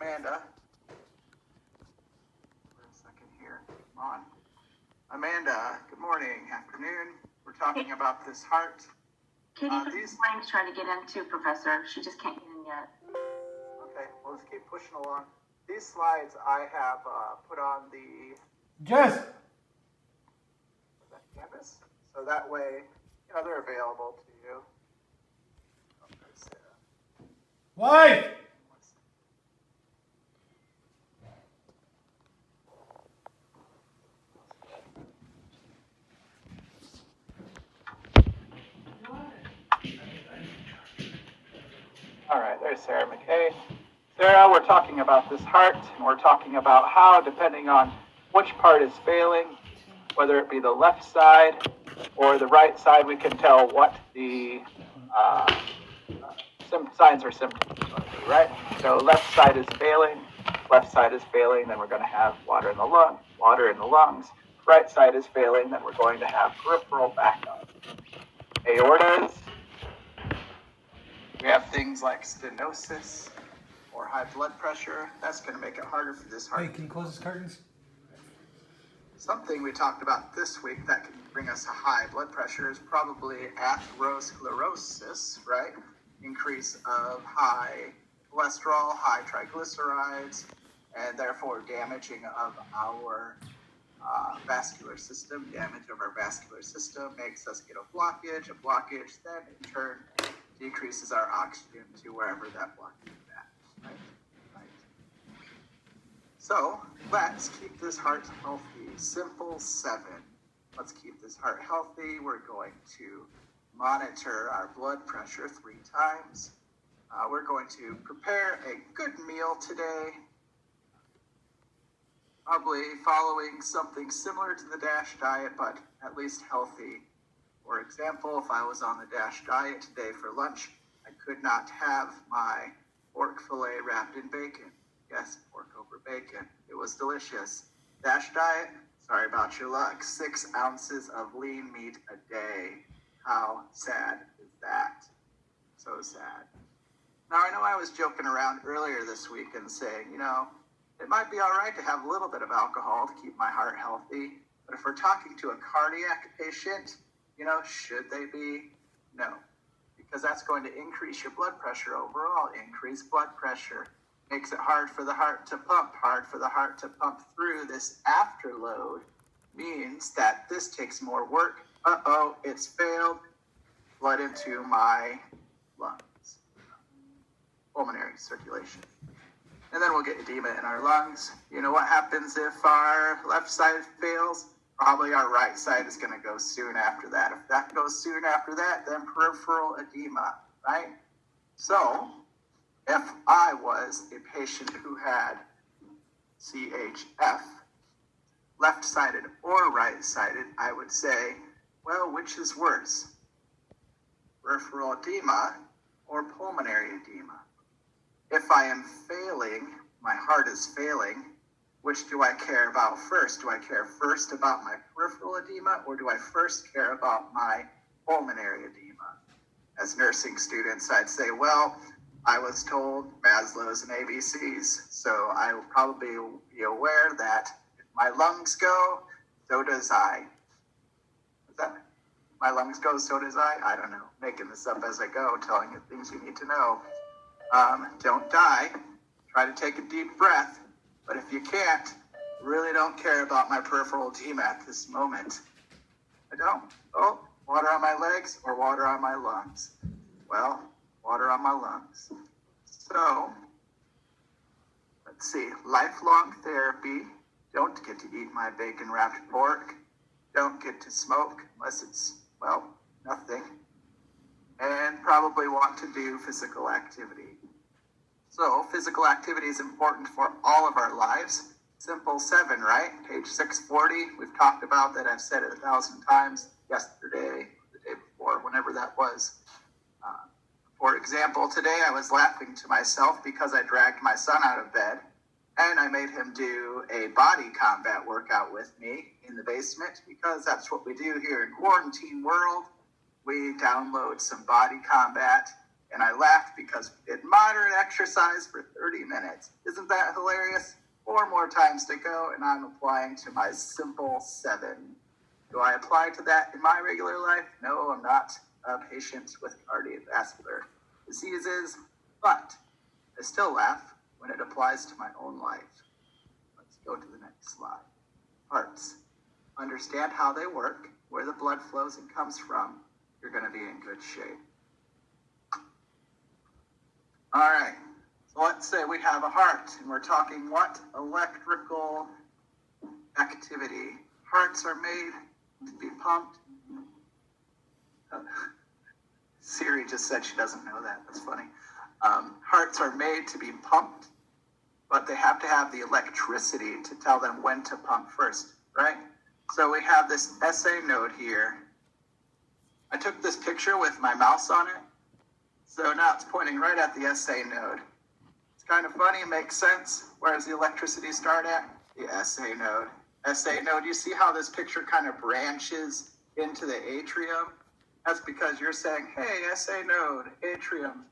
Amanda. For a second here. Come on. Amanda, good morning, afternoon. We're talking about this heart. Katie this morning's trying to get in too, Professor. She just can't get in yet. Okay, well, let's keep pushing along. These slides I have put on the canvas, so that way, they're available to you. Wife! All right, there's Sarah McKay. Sarah, we're talking about this heart, and we're talking about how, depending on which part is failing, whether it be the left side or the right side, we can tell what the signs or symptoms are going to be, right? So left side is failing, then we're going to have water in the lungs. Right side is failing, then we're going to have peripheral backup. Aortas, we have things like stenosis or high blood pressure. That's going to make it harder for this heart. Hey, can you close these curtains? Something we talked about this week that can bring us a high blood pressure is probably atherosclerosis, right? Increase of high cholesterol, high triglycerides, and therefore damaging of our vascular system. Damage of our vascular system makes us get a blockage. A blockage then in turn decreases our oxygen to wherever that blockage is at. Right? So let's keep this heart healthy. Simple 7. Let's keep this heart healthy. We're going to monitor our blood pressure 3 times. We're going to prepare a good meal today. Probably following something similar to the DASH diet, but at least healthy. For example, if I was on the DASH diet today for lunch, I could not have my pork fillet wrapped in bacon. Yes, pork over bacon. It was delicious. DASH diet, sorry about your luck. 6 ounces of lean meat a day. How sad is that? So sad. Now, I know I was joking around earlier this week and saying, it might be all right to have a little bit of alcohol to keep my heart healthy. But if we're talking to a cardiac patient, should they be? No. Because that's going to increase your blood pressure overall. Increased blood pressure makes it hard for the heart to pump. Hard for the heart to pump through. This afterload means that this takes more work. It's failed. Blood into my lungs. Pulmonary circulation. And then we'll get edema in our lungs. You know what happens if our left side fails? Probably our right side is going to go soon after that. If that goes soon after that, then peripheral edema, right? So, if I was a patient who had CHF, left-sided or right-sided, I would say, well, which is worse? Peripheral edema or pulmonary edema? If I am failing, my heart is failing, which do I care about first? Do I care first about my peripheral edema, or do I first care about my pulmonary edema? As nursing students, I'd say, well, I was told Maslow's and ABCs, so I will probably be aware that if my lungs go, so does I. My lungs go, so does I? I don't know. Making this up as I go, telling you things you need to know. Don't die. Try to take a deep breath. But if you can't, really don't care about my peripheral edema at this moment. I don't. Oh, water on my legs or water on my lungs? Well, water on my lungs. So, let's see. Lifelong therapy. Don't get to eat my bacon-wrapped pork. Don't get to smoke unless it's, nothing. And probably want to do physical activity. So physical activity is important for all of our lives. Simple 7, right? Page 640. We've talked about that. I've said it 1,000 times yesterday, the day before, whenever that was. For example, today I was laughing to myself because I dragged my son out of bed and I made him do a body combat workout with me in the basement because that's what we do here in quarantine world. We download some body combat And I laughed because we did moderate exercise for 30 minutes. Isn't that hilarious? 4 more times to go, and I'm applying to my simple 7. Do I apply to that in my regular life? No, I'm not a patient with cardiovascular diseases, but I still laugh when it applies to my own life. Let's go to the next slide. Hearts. Understand how they work, where the blood flows and comes from. You're going to be in good shape. All right, so let's say we have a heart, and we're talking what? Electrical activity. Hearts are made to be pumped. Siri just said she doesn't know that. That's funny. Hearts are made to be pumped, but they have to have the electricity to tell them when to pump first, right? So we have this SA node here. I took this picture with my mouse on it. So now it's pointing right at the SA node. It's kind of funny, it makes sense. Where does the electricity start at? The SA node. SA node, you see how this picture kind of branches into the atrium? That's because you're saying, hey, SA node, atrium,